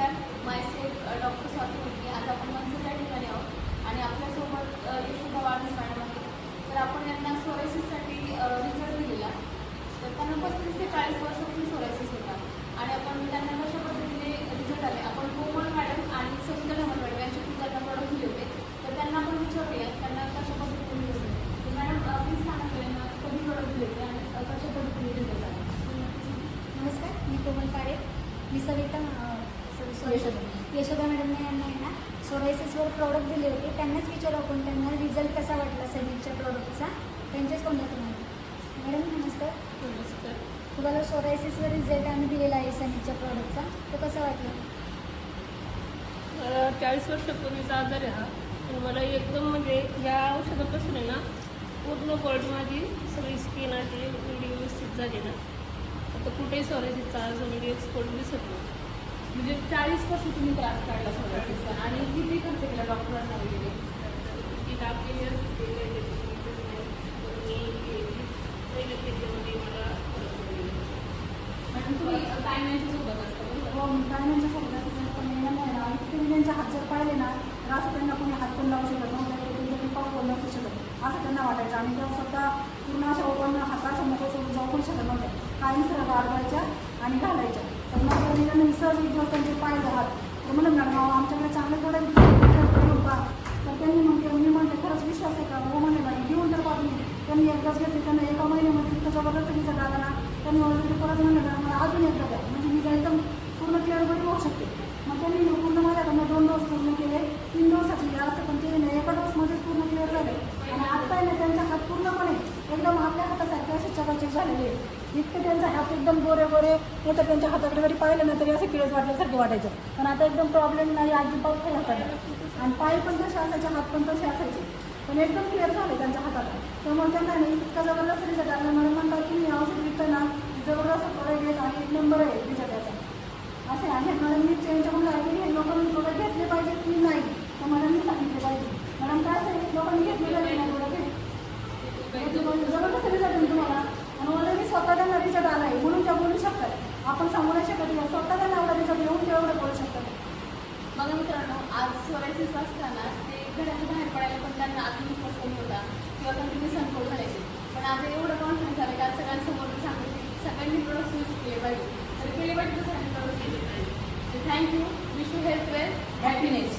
नमस्कार, myself doctor Swati होती. आज आपण मनसेच्या ठिकाणी आहोत आणि आपल्यासोबत यशोदा वाढदिवस मॅडम आहे. तर आपण यांना सोरायसिससाठी रिझल्ट दिलेला. तर त्यांना 35 ते 40 वर्षापासून सोरायसिस होता आणि आपण त्यांना कशा पद्धतीने रिझल्ट आले. आपण कोमल मॅडम आणि सविता मॅडम यांचे खूप त्यांना प्रोडक्ट दिले होते. तर त्यांना आपण विचारूया त्यांना कशा पद्धतीने दिले. तर मॅडम प्लीज सांगा त्यांना कधी प्रोडक्ट दिले होते आणि कशा पद्धतीने रिझल्ट आले. नमस्कार, मी कोमल पारे. मी सविता यशोदा मॅडमने यांना आहे ना सोरायसिसवर प्रोडक्ट दिले होते. त्यांनाच विचारू आपण त्यांना रिझल्ट कसा वाटला सनीच्या प्रोडक्टचा. त्यांच्याच तोंडातून मॅडम नमस्कार. नमस्कार. तुम्हाला सोरायसिसवर रिझल्ट आम्ही दिलेला आहे सनीच्या प्रोडक्टचा. तो कसा वाटला? मला 40 वर्षापूर्वीचा आजार आहे हा. पण मला एकदम म्हणजे ह्या औषधापासून आहे ना पूर्ण बॉडी माझी सगळी स्किन अशी एवढी व्यवस्थित झाली ना. आता कुठेही सोरायसिसचा अजून एक्सपोर्ट दिसत नाही. म्हणजे 40 वर्ष तुम्ही त्रास काढला सोरायसिसचा आणि किती खर्च केला डॉक्टरांना वगैरे? मॅडम तुम्ही काय सोबत असतं? हो, प्राण्यांच्या सोबत असतात. पण येण्यामुळे आणि तुम्ही त्यांचे हात जर पाहिले ना तर असं त्यांना कोणी हात पण लावू शकत नव्हतं, त्यांच्याकडे पाव पण नसू शकत असं त्यांना वाटायचं. आणि त्या स्वतः पूर्ण अशा ओपन हाताच्या नको सोडून जाऊ पण शकत नव्हत्या. काही सरळ वाढवायच्या आणि घालायच्या. तर मग त्यांनी सहज एक दिवस त्यांचे पाय हात तर म्हणून मॅडम आमच्याकडे चांगलं थोडं होता. तर त्यांनी मी म्हणते खरंच विश्वास आहे का? हो म्हणे नाही घेऊन तर पाहून त्यांनी एकदाच घेतले. त्यांना एका महिन्यामध्ये इतकं जबरदस्त रिझल्ट आला ना. त्यांनी ऑलरेडी परत म्हणलं मला अजून एकदा द्या म्हणजे मी एकदम पूर्ण क्लिअर बरी होऊ शकते. मग त्यांनी पूर्ण माझ्याकडनं 2 डोस पूर्ण केले. 3 डोसाची जास्त पण केले नाही. एका डोसमध्येच पूर्ण क्लिअर झाले. आणि आत्ता आहे ना त्यांचा हात पूर्णपणे एकदम आपल्या हातासारखे असे चकाचक झालेले. इतके त्यांचा हात एकदम गोरे गोरे हे तर त्यांच्या हाताकडे जरी पाहिलं ना तरी असं किळस वाटल्यासारखं वाटायचं. पण आता एकदम प्रॉब्लेम नाही अजिबात काही हाताला. आणि पाय पण तसे असायचे, हात पण तसे असायचे. पण एकदम क्लिअर झाले त्यांच्या हाताला. त्यामुळे त्यांना नाही इतका जबरदस्त रिझल्ट आला. मला म्हणतात की मी औषध विकतं ना जबरदस्त प्रोडक्ट घेत आणि 1 नंबर आहे रिझल्ट त्याचा असे आहे. मला मी त्यांच्याकडून ऐकली हे लोकांनी प्रोडक्ट घेतले पाहिजे की नाही तर मला मी सांगितले पाहिजे. मॅडम काय असेल लोकांनी घेतले पाहिजे नाही प्रोडक्ट जबरदस्त रिझल्ट आहे तुम्हाला. आणि ऑलरेडी स्वतः त्यांना रिझल्ट आला आहे म्हणून त्या बोलू शकतात. आपण सांगू नाही शकत स्वतः त्यांना एवढा रिझल्ट येऊन ते एवढं बोलू शकतात. बघा मित्रांनो, आज सोरायसिस असताना ते घराच्या बाहेर पडायला पण त्यांना आत्मविश्वास कमी होता किंवा कंटिन्यू संकोच झाल्याचे. पण आज एवढं कॉन्फिडन्स झालं की आज सगळ्यांसमोर सांगितले की सगळ्यांनी प्रोडक्ट यूज केले पाहिजे. तर केले पाहिजे तर सगळ्यांनी प्रोडक्ट केले पाहिजे. Thank you. Wish you health well happiness.